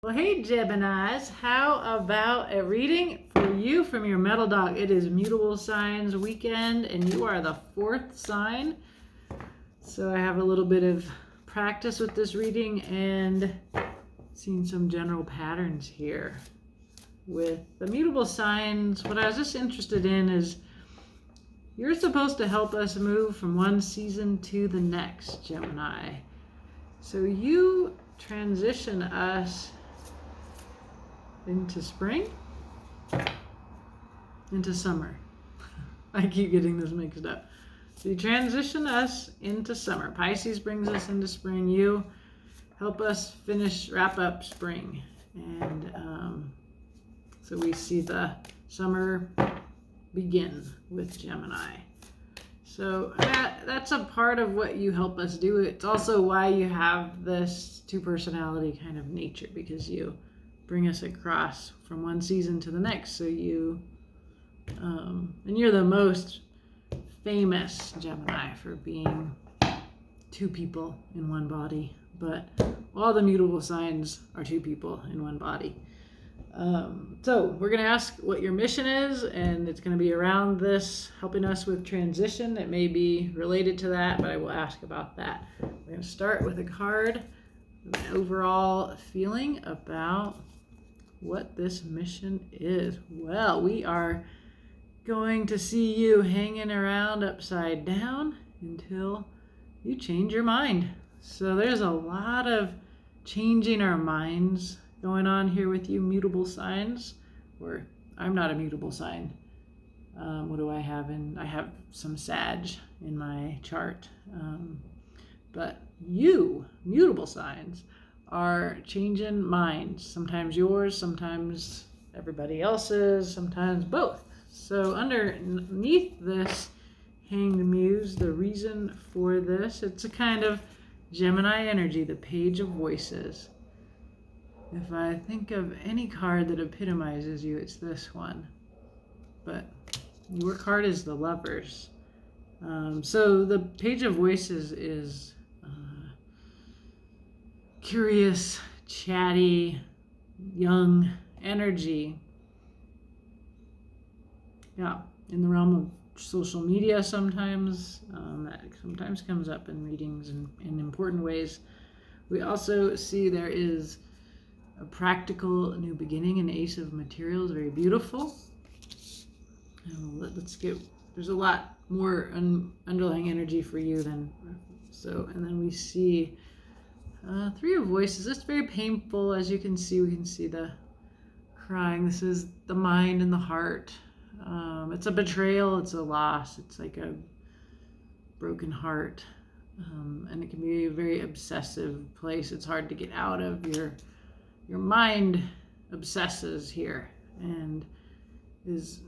Well, hey Geminis, how about a reading for you from your metal dog? It is mutable signs weekend, and you are the fourth sign. So I have a little bit of practice with this reading and seen some general patterns here. With the mutable signs, what I was just interested in is you're supposed to help us move from one season to the next, Gemini. So you transition us into spring, into summer. I keep getting this mixed up. So you transition us into summer. Pisces brings us into spring. You help us wrap up spring. And so we see the summer begin with Gemini. So that's a part of what you help us do. It's also why you have this two personality kind of nature, because you bring us across from one season to the next. So you, and you're the most famous Gemini for being two people in one body, but all the mutable signs are two people in one body. So we're going to ask what your mission is, and it's going to be around this, helping us with transition. It may be related to that, but I will ask about that. We're going to start with a card, an overall feeling about what this mission is. Well, we are going to see you hanging around upside down until you change your mind. So there's a lot of changing our minds going on here with you mutable signs. Or I'm not a mutable sign. What do I have I have some Sag in my chart. But you, mutable signs, are changing minds. Sometimes yours, sometimes everybody else's, sometimes both. So underneath this Hanged Muse, the reason for this, it's a kind of Gemini energy, the Page of Voices. If I think of any card that epitomizes you, it's this one. But your card is the Lovers. So the Page of Voices is curious, chatty, young energy. Yeah, in the realm of social media sometimes. That sometimes comes up in readings in important ways. We also see there is a practical new beginning, an Ace of Materials, very beautiful. And there's a lot more underlying energy for you than so. And then we see Three of Voices. It's very painful, as you can see. We can see the crying. This is the mind and the heart. It's a betrayal. It's a loss. It's like a broken heart. And it can be a very obsessive place. It's hard to get out of. Your mind obsesses here and is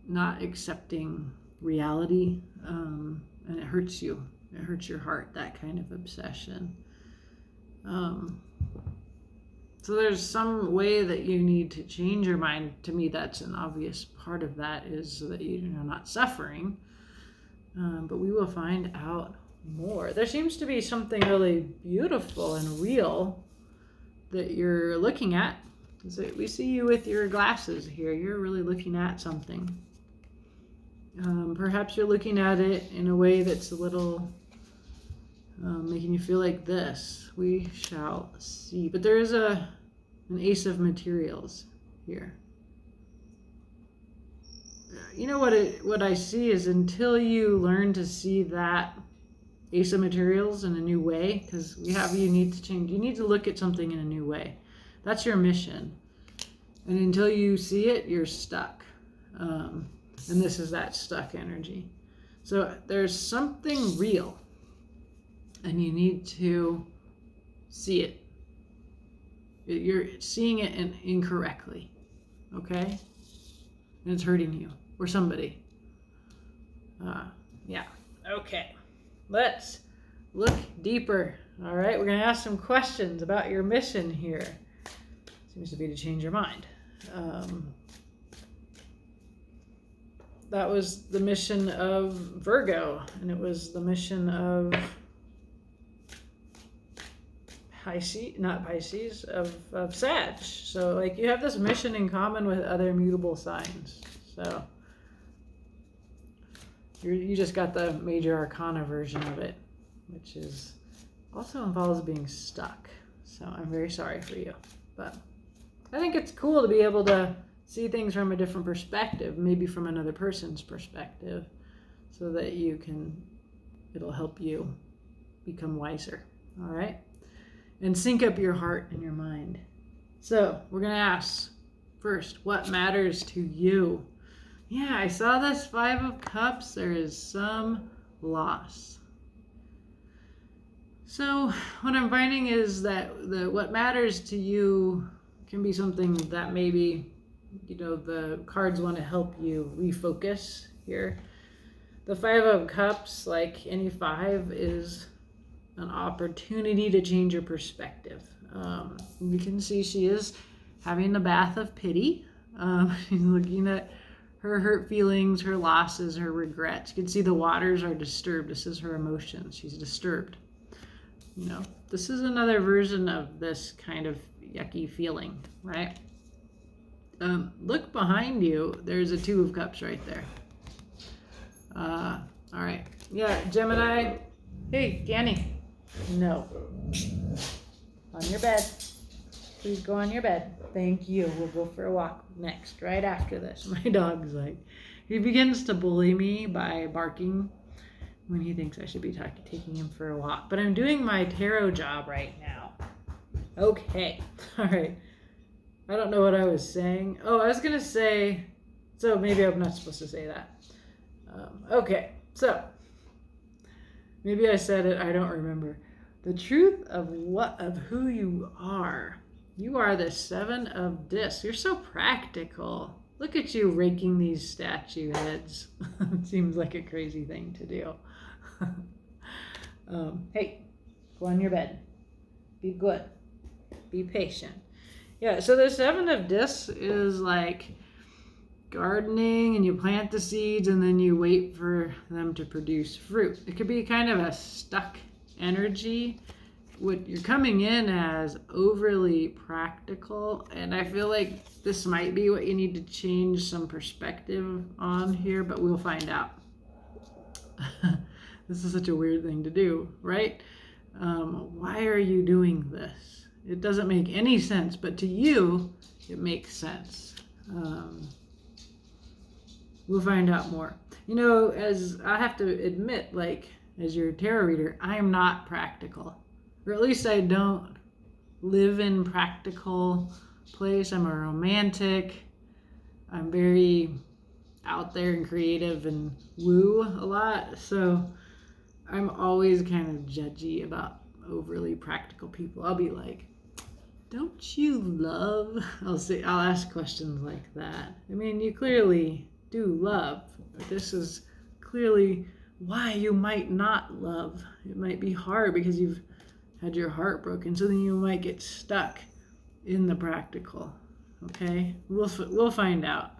not accepting reality. And it hurts you. It hurts your heart, that kind of obsession. So there's some way that you need to change your mind. To me, that's an obvious part of that, is so that you're not suffering. But we will find out more. There seems to be something really beautiful and real that you're looking at. So we see you with your glasses here. You're really looking at something. Perhaps you're looking at it in a way that's a little making you feel like this. We shall see. But there is an Ace of Materials here. You know what I see is, until you learn to see that Ace of Materials in a new way, because you need to change. You need to look at something in a new way. That's your mission. And until you see it, you're stuck. And this is that stuck energy. So there's something real, and you need to see it. You're seeing it incorrectly, okay? And it's hurting you or somebody. Yeah, okay. Let's look deeper. All right, we're going to ask some questions about your mission here. Seems to be to change your mind. That was the mission of Virgo, and it was the mission of Pisces, not Pisces, of Sag. So like you have this mission in common with other mutable signs. So you just got the major arcana version of it, which is also involves being stuck. So I'm very sorry for you. But I think it's cool to be able to see things from a different perspective, maybe from another person's perspective, so that it'll help you become wiser. All right? And sync up your heart and your mind. So we're going to ask first, what matters to you? Yeah, I saw this 5 of Cups. There is some loss. So what I'm finding is that what matters to you can be something that maybe, the cards want to help you refocus here. The 5 of Cups, like any 5, is an opportunity to change your perspective. You can see she is having a bath of pity. She's looking at her hurt feelings, her losses, her regrets. You can see the waters are disturbed. This is her emotions. She's disturbed. This is another version of this kind of yucky feeling, right? Look behind you. There's a 2 of Cups right there. All right. Yeah, Gemini. Hey, Danny. No. On your bed. Please go on your bed. Thank you. We'll go for a walk next, right after this. My dog's he begins to bully me by barking when he thinks I should be taking him for a walk. But I'm doing my tarot job right now. Okay. All right. I don't know what I was saying. Oh, I was going to say, so maybe I'm not supposed to say that. Okay. So maybe I said it. I don't remember. The truth of who you are. You are the 7 of Discs. You're so practical. Look at you raking these statue heads. It seems like a crazy thing to do. Hey, go on your bed. Be good. Be patient. Yeah, so the 7 of Discs is like gardening, and you plant the seeds and then you wait for them to produce fruit. It could be kind of a stuck energy. What you're coming in as overly practical, and I feel like this might be what you need to change some perspective on here, but we'll find out. This is such a weird thing to do, right? Why are you doing this? It doesn't make any sense, but to you, it makes sense. We'll find out more. As I have to admit, as your tarot reader, I am not practical. Or at least I don't live in practical place. I'm a romantic. I'm very out there and creative and woo a lot. So I'm always kind of judgy about overly practical people. I'll be like, don't you love? I'll ask questions like that. I mean, you clearly do love. This is clearly why you might not love. It might be hard because you've had your heart broken, so then you might get stuck in the practical. Okay, we'll find out.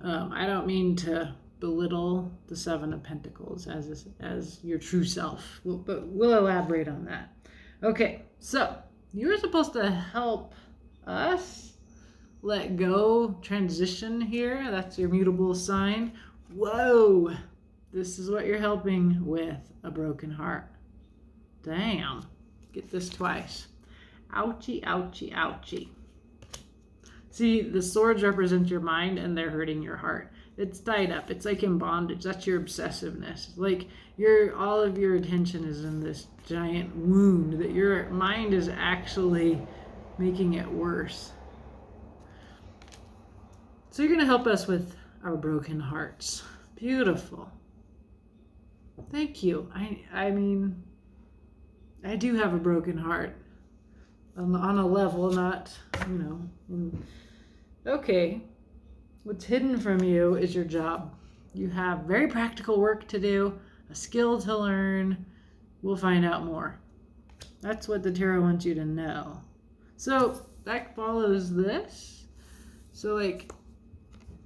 I don't mean to belittle the 7 of Pentacles as your true self, but we'll elaborate on that. Okay, so you're supposed to help us let go, transition here. That's your mutable sign. Whoa, this is what you're helping with a broken heart. Damn. Get this twice. Ouchie, ouchie, ouchie. See, the swords represent your mind and they're hurting your heart. It's tied up. It's like in bondage. That's your obsessiveness. Like all of your attention is in this giant wound that your mind is actually making it worse. So you're going to help us with our broken hearts. Beautiful. Thank you. I mean, I do have a broken heart on a level, not, okay. What's hidden from you is your job. You have very practical work to do, a skill to learn. We'll find out more. That's what the tarot wants you to know. So that follows this. So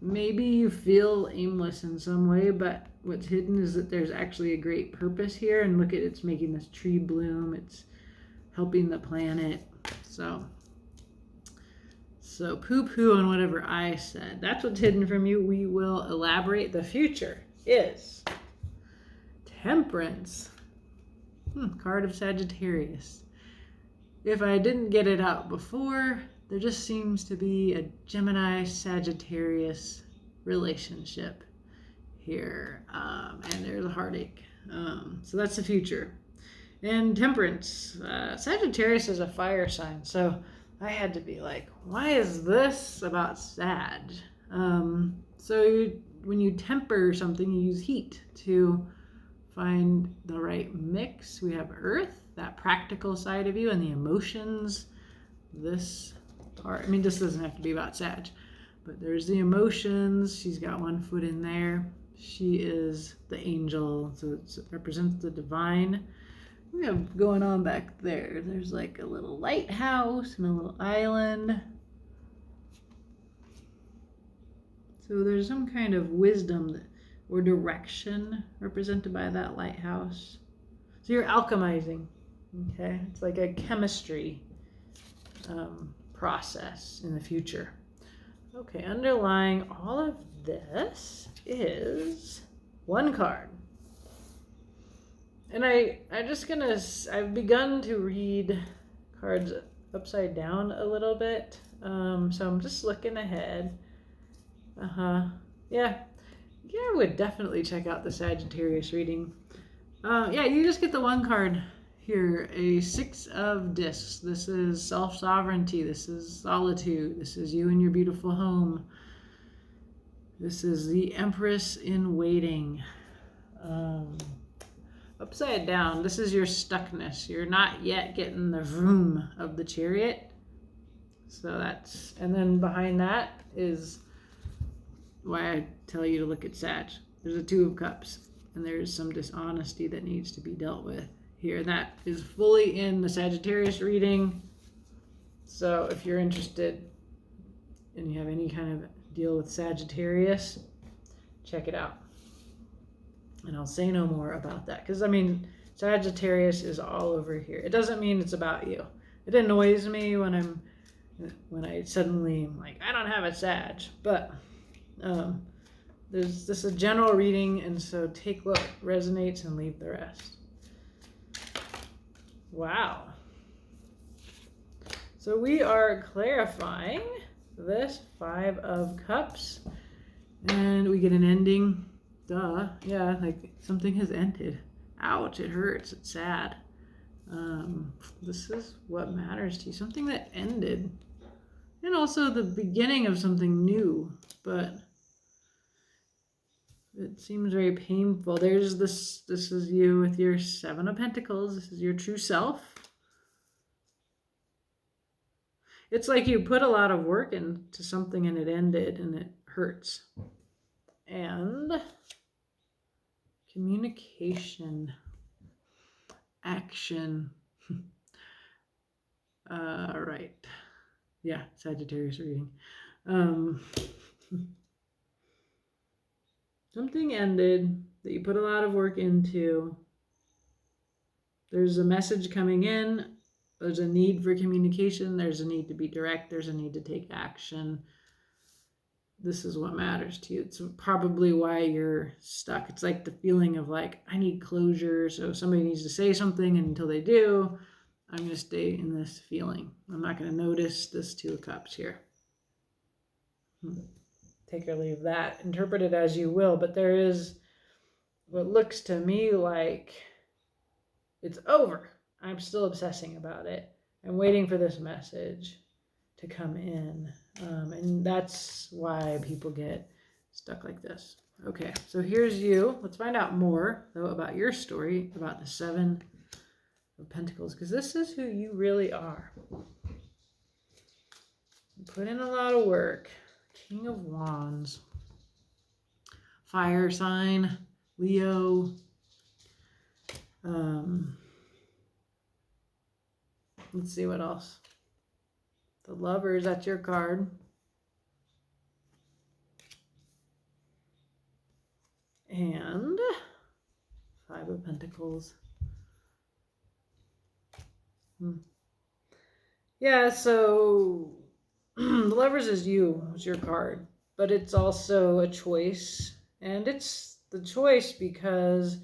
maybe you feel aimless in some way, but what's hidden is that there's actually a great purpose here. And look at it's making this tree bloom. It's helping the planet. So poo-poo on whatever I said. That's what's hidden from you. We will elaborate. The future is Temperance. Card of Sagittarius. If I didn't get it out before, there just seems to be a Gemini-Sagittarius relationship here. And there's a heartache. So that's the future. And Temperance. Sagittarius is a fire sign. So I had to be like, why is this about Sag? When you temper something, you use heat to find the right mix. We have Earth, that practical side of you, and the emotions. This part, this doesn't have to be about Sag, but there's the emotions. She's got one foot in there. She is the angel, so it represents the divine. We have going on back there. There's like a little lighthouse and a little island. So there's some kind of wisdom or direction represented by that lighthouse. So you're alchemizing, okay? It's like a chemistry process in the future. Okay, underlying all of this is one card. And I've begun to read cards upside down a little bit. So I'm just looking ahead. Yeah, I would definitely check out the Sagittarius reading. You just get the one card here, a 6 of discs. This is self-sovereignty. This is solitude. This is you and your beautiful home. This is the Empress in waiting. Upside down, this is your stuckness. You're not yet getting the vroom of the Chariot. And then behind that is why I tell you to look at Sag. There's a 2 of Cups, and there's some dishonesty that needs to be dealt with here. That is fully in the Sagittarius reading. So if you're interested and you have any kind of deal with Sagittarius, check it out. And I'll say no more about that. Because, Sagittarius is all over here. It doesn't mean it's about you. It annoys me when I suddenly am like, I don't have a Sag. But this is a general reading, and so take what resonates and leave the rest. Wow. So we are clarifying this 5 of Cups, and we get an ending. Duh. Yeah, like something has ended. Ouch, it hurts. It's sad. This is what matters to you. Something that ended. And also the beginning of something new. But it seems very painful. There's this. This is you with your 7 of Pentacles. This is your true self. It's like you put a lot of work into something and it ended and it hurts. And communication, action. Right. Yeah, Sagittarius reading. Something ended that you put a lot of work into. There's a message coming in. There's a need for communication. There's a need to be direct. There's a need to take action. This is what matters to you. It's probably why you're stuck. It's like the feeling of like, I need closure. So somebody needs to say something, and until they do, I'm going to stay in this feeling. I'm not going to notice this 2 of Cups here. Take or leave that. Interpret it as you will. But there is what looks to me like it's over. I'm still obsessing about it. I'm waiting for this message to come in. And that's why people get stuck like this. Okay, so here's you. Let's find out more, though, about your story, about the 7 of Pentacles, because this is who you really are. You put in a lot of work. King of Wands. Fire sign. Leo. Let's see what else. The Lovers, that's your card. And 5 of Pentacles. Yeah, so the Lovers is you, is your card, but it's also a choice. And it's the choice because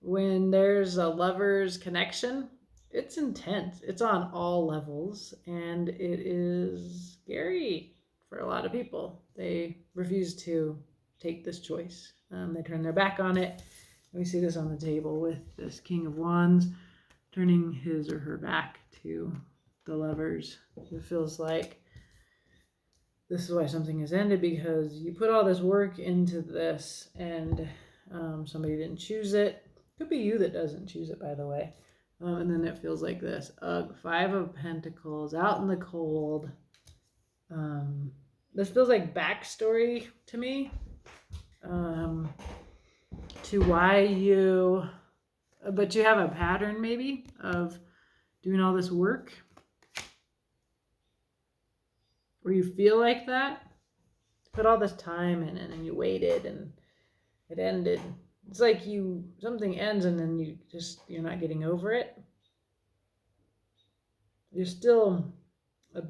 when there's a lover's connection, it's intense. It's on all levels, and it is scary for a lot of people. They refuse to take this choice. They turn their back on it. And we see this on the table with this King of Wands turning his or her back to the lovers. It feels like this is why something has ended, because you put all this work into this and somebody didn't choose it. Could be you that doesn't choose it, by the way. And then it feels like this. Five of Pentacles, out in the cold. This feels like backstory to me, to why you, but you have a pattern maybe of doing all this work where you feel like that. Put all this time in it and you waited and it ended. It's like something ends and then you're not getting over it. You're still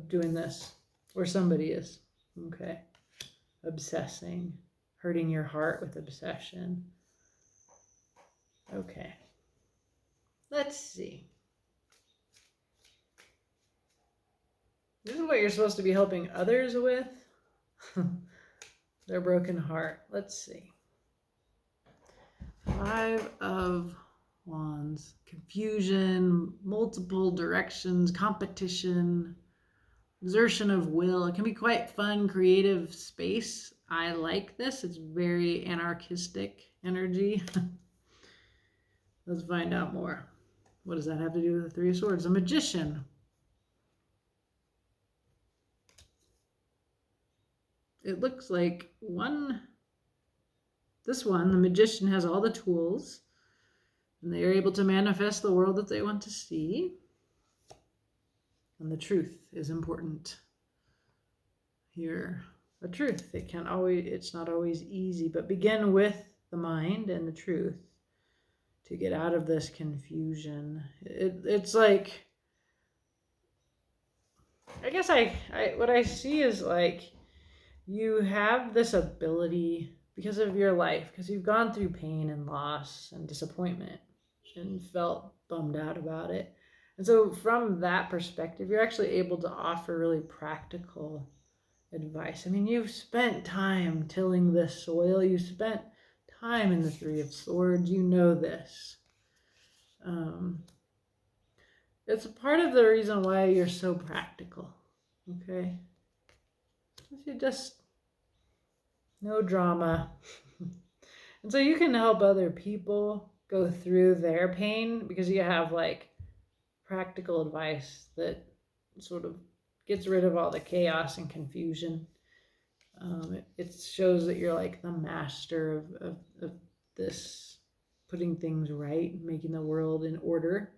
doing this, or somebody is. Okay. Obsessing, hurting your heart with obsession. Okay. Let's see. This is what you're supposed to be helping others with. Their broken heart. Let's see. Five of Wands. Confusion, multiple directions, competition, exertion of will. It can be quite fun, creative space. I like this. It's very anarchistic energy. Let's find out more. What does that have to do with the Three of Swords? A magician. It looks like this one, the magician has all the tools and they are able to manifest the world that they want to see. And the truth is important here. The truth. It's not always easy, but begin with the mind and the truth to get out of this confusion. It's like, I guess what I see is like, you have this ability because of your life, because you've gone through pain and loss and disappointment and felt bummed out about it. And so from that perspective, you're actually able to offer really practical advice. I mean, you've spent time tilling this soil. You spent time in the Three of Swords. You know this. It's part of the reason why you're so practical. Okay? You just, no drama. And so you can help other people go through their pain because you have like practical advice that sort of gets rid of all the chaos and confusion. It shows that you're like the master of this, putting things right, making the world in order.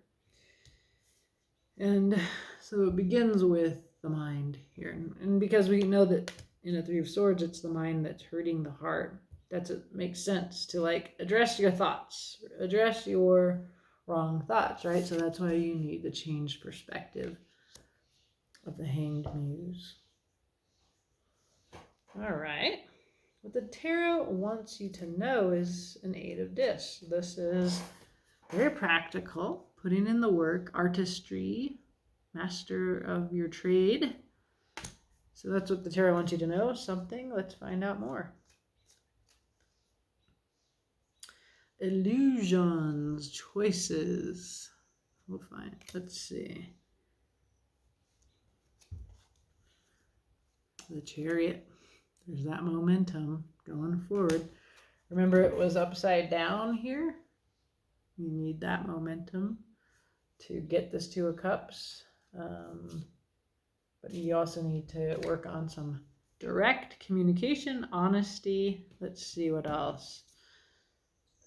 And so it begins with the mind here. And because we know that in a Three of Swords, it's the mind that's hurting the heart. It makes sense to like address your thoughts, address your wrong thoughts, right? So that's why you need the changed perspective of the Hanged Muse. All right. What the tarot wants you to know is an Eight of Discs. This is very practical, putting in the work, artistry, master of your trade. So that's what the tarot wants you to know. Something. Let's find out more. Illusions, choices. We'll find. Let's see. The Chariot. There's that momentum going forward. Remember, it was upside down here. You need that momentum to get this Two of Cups. But you also need to work on some direct communication, honesty. Let's see what else.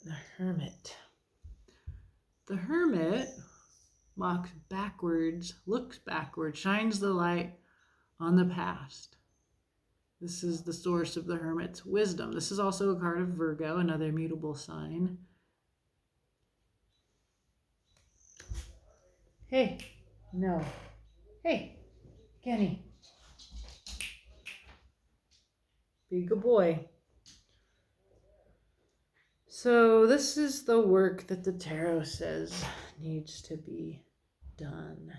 The Hermit. The Hermit walks backwards, looks backwards, shines the light on the past. This is the source of the Hermit's wisdom. This is also a card of Virgo, another mutable sign. Hey, no. Hey, Kenny. Be a good boy. So this is the work that the tarot says needs to be done.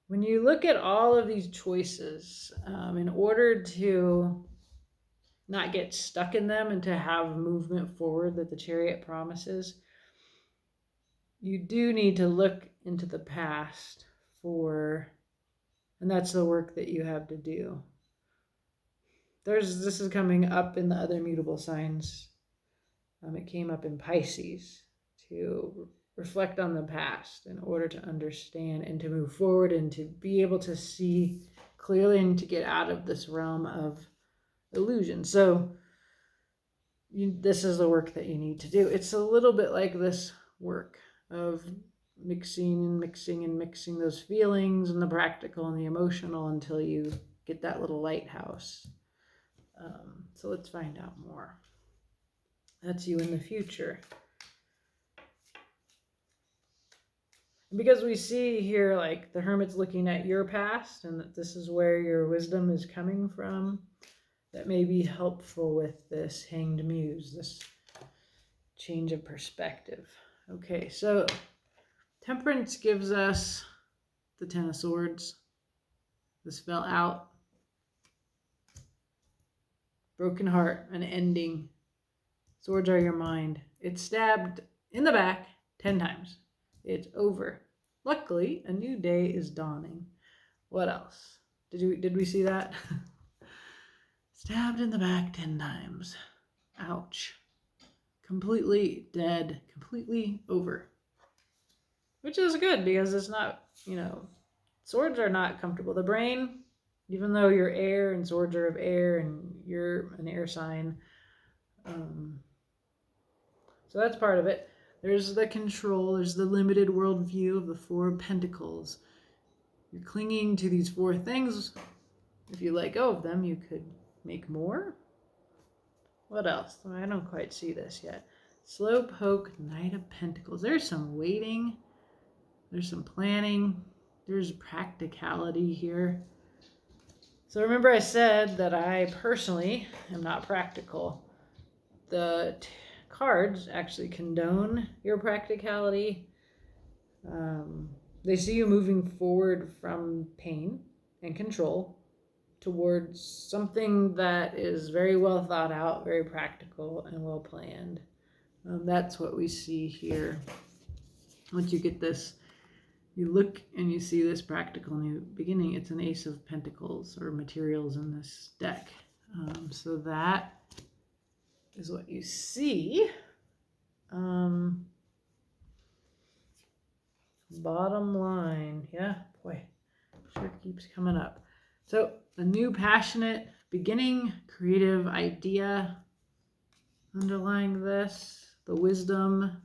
When you look at all of these choices, in order to not get stuck in them and to have movement forward that the Chariot promises, you do need to look into the past and that's the work that you have to do. This is coming up in the other mutable signs. It came up in Pisces to reflect on the past in order to understand and to move forward and to be able to see clearly and to get out of this realm of illusion. So this is the work that you need to do. It's a little bit like this work of mixing those feelings and the practical and the emotional until you get that little lighthouse. So let's find out more. That's you in the future. Because we see here, like, the Hermit's looking at your past and that this is where your wisdom is coming from, that may be helpful with this Hanged Muse, this change of perspective. Okay, so Temperance gives us the Ten of Swords. This fell out. Broken heart, an ending. Swords are your mind. It's stabbed in the back 10 times. It's over. Luckily, a new day is dawning. What else? Did we see that? Stabbed in the back 10 times. Ouch. Completely dead. Completely over. Which is good because it's not, swords are not comfortable. The brain, even though you're air and swords are of air and you're an air sign, so that's part of it. There's the control, there's the limited worldview of the Four of Pentacles. You're clinging to these four things. If you let go of them, you could make more. What else? I don't quite see this yet. Slowpoke, Knight of Pentacles. There's some waiting. There's some planning. There's practicality here. So remember I said that I personally am not practical. The cards actually condone your practicality. They see you moving forward from pain and control towards something that is very well thought out, very practical, and well planned. That's what we see here. Once you get this, you look and you see this practical new beginning. It's an Ace of Pentacles or materials in this deck. So that is what you see. Bottom line, yeah, boy, sure keeps coming up. So a new passionate beginning, creative idea underlying this, the wisdom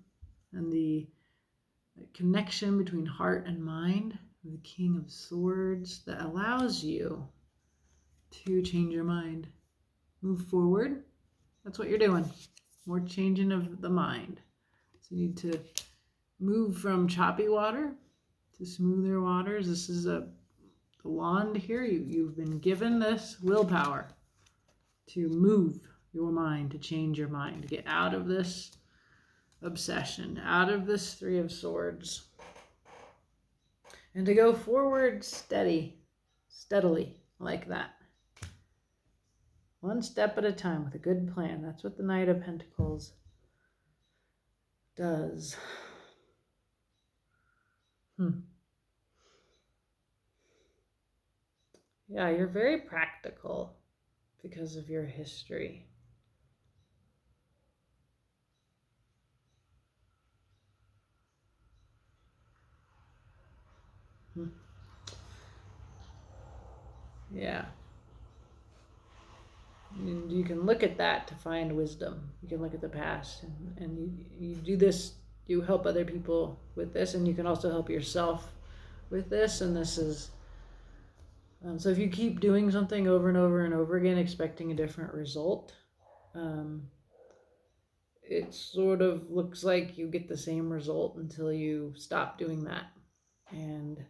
and the connection between heart and mind, the King of Swords that allows you to change your mind, move forward. That's what you're doing. More changing of the mind. So you need to move from choppy water to smoother waters. This is the wand here. You've been given this willpower to move your mind, to change your mind, to get out of this obsession, out of this Three of Swords, and to go forward steadily, like that. One step at a time with a good plan. That's what the Knight of Pentacles does. Yeah, you're very practical because of your history. Yeah. And you can look at that to find wisdom. You can look at the past and you do this, you help other people with this, and you can also help yourself with this. And this is, so if you keep doing something over and over and over again, expecting a different result, it sort of looks like you get the same result until you stop doing that. And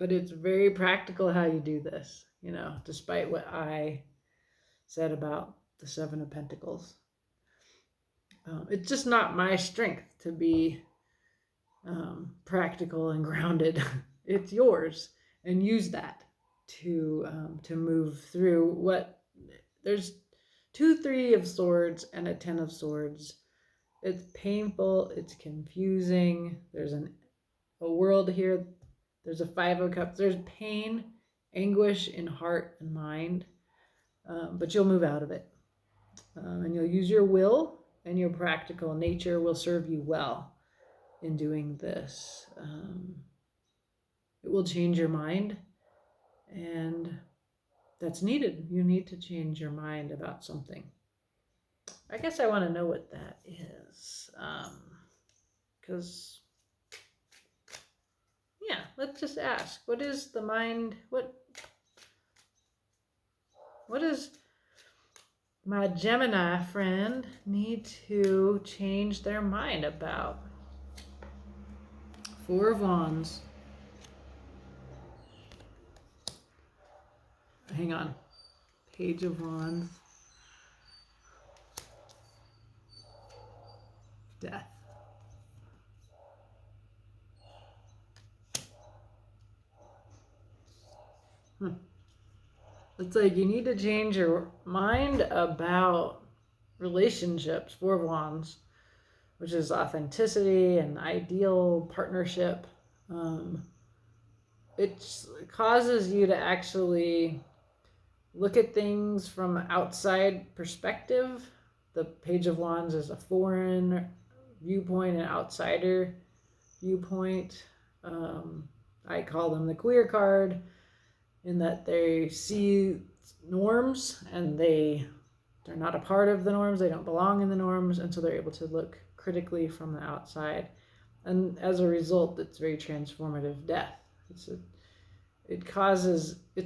But it's very practical how you do this, despite what I said about the Seven of Pentacles. It's just not my strength to be practical and grounded. It's yours, and use that to move through what there's 2 3 of swords and a 10 of swords. It's painful, it's confusing, there's a world here, there's a 5 of cups, there's pain, anguish in heart and mind, but you'll move out of it, and you'll use your will, and your practical nature will serve you well in doing this. It will change your mind, and that's needed. You need to change your mind about something. I guess I want to know what that is, because let's just ask, what is the mind, what does my Gemini friend need to change their mind about? 4 of Wands. Hang on. Page of Wands. Death. It's like you need to change your mind about relationships. 4 of Wands, which is authenticity and ideal partnership. It causes you to actually look at things from outside perspective. The Page of Wands is a foreign viewpoint, an outsider viewpoint. I call them the queer card, in that they see norms and they're not a part of the norms, they don't belong in the norms, and so they're able to look critically from the outside. And as a result, it's very transformative death. It's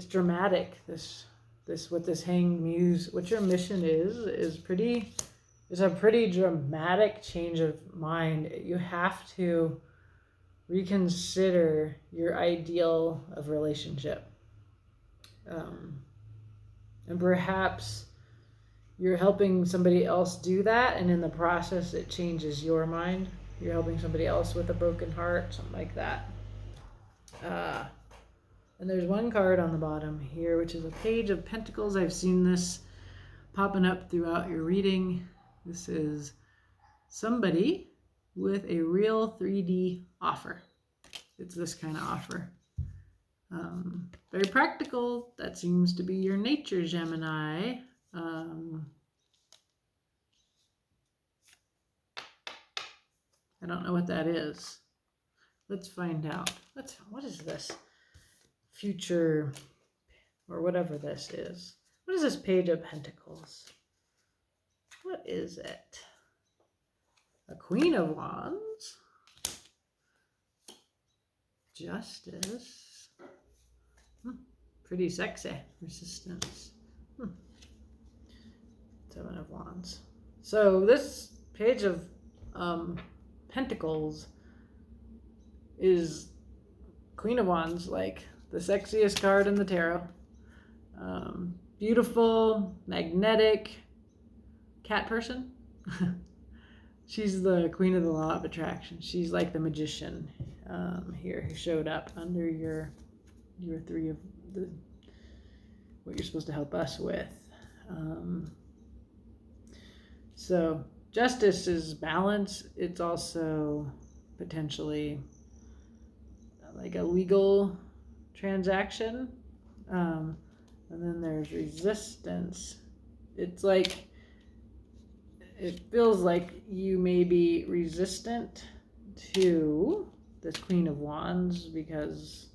dramatic. What this Hanged Muse, what your mission is a pretty dramatic change of mind. You have to reconsider your ideal of relationship. And perhaps you're helping somebody else do that, and in the process it changes your mind. You're helping somebody else with a broken heart, something like that. And there's one card on the bottom here, which is a Page of Pentacles. I've seen this popping up throughout your reading. This is somebody with a real 3D offer. It's this kind of offer. Very practical. That seems to be your nature, Gemini. I don't know what that is. Let's find out. What is this? Future, or whatever this is. What is this Page of Pentacles? What is it? A Queen of Wands. Justice. Pretty sexy. Resistance. 7 of Wands. So this Page of Pentacles is Queen of Wands, like the sexiest card in the tarot. Beautiful, magnetic, cat person. She's the queen of the law of attraction. She's like the magician here who showed up under your 3 of what you're supposed to help us with. So justice is balance. It's also potentially like a legal transaction. And then there's resistance. It's like, it feels like you may be resistant to this Queen of Wands because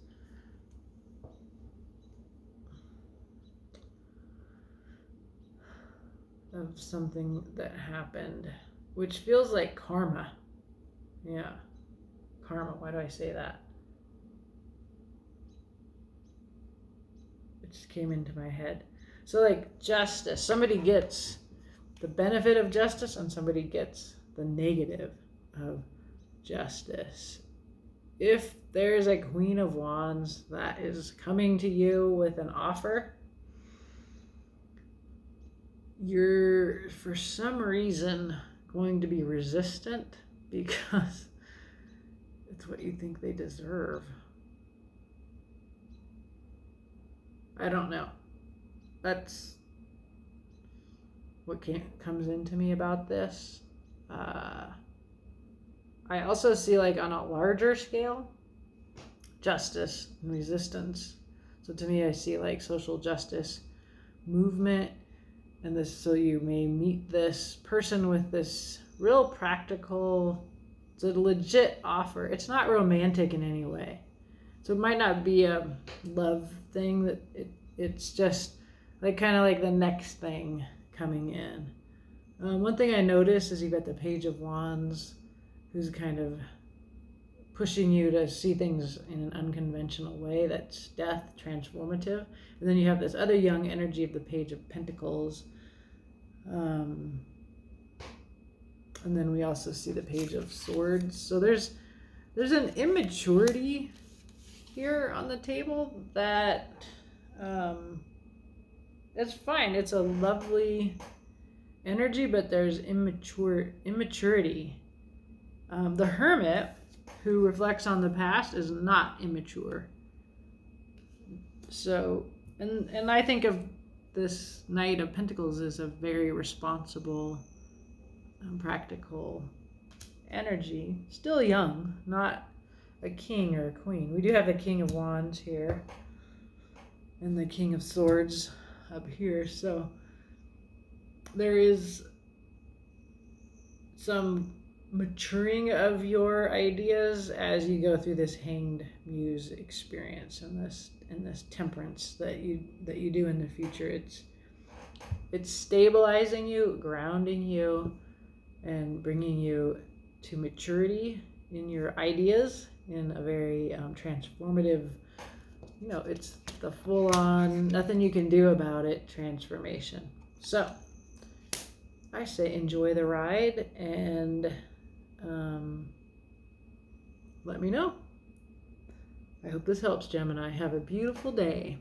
of something that happened, which feels like karma. Yeah, karma. Why do I say that? It just came into my head. So like justice, somebody gets the benefit of justice and somebody gets the negative of justice. if there's a Queen of Wands that is coming to you with an offer, you're for some reason going to be resistant because it's what you think they deserve. I don't know. That's what comes into me about this. I also see, like, on a larger scale, justice and resistance. So to me, I see like social justice movement and this. So you may meet this person with this real practical, it's a legit offer. It's not romantic in any way. So it might not be a love thing, that it's just like kind of like the next thing coming in. One thing I noticed is you got the Page of Wands, who's kind of pushing you to see things in an unconventional way that's death, transformative. And then you have this other young energy of the Page of Pentacles. And then we also see the Page of Swords. So there's an immaturity here on the table that it's fine. It's a lovely energy, but there's immaturity. The Hermit, who reflects on the past, is not immature. So, and I think of this Knight of Pentacles as a very responsible, practical energy. Still young, not a king or a queen. We do have the King of Wands here and the King of Swords up here. So there is some maturing of your ideas as you go through this Hanged Muse experience and this temperance that you do in the future. It's stabilizing you, grounding you, and bringing you to maturity in your ideas in a very transformative, it's the full-on, nothing you can do about it transformation. So I say enjoy the ride, and let me know. I hope this helps, Gemini. Have a beautiful day.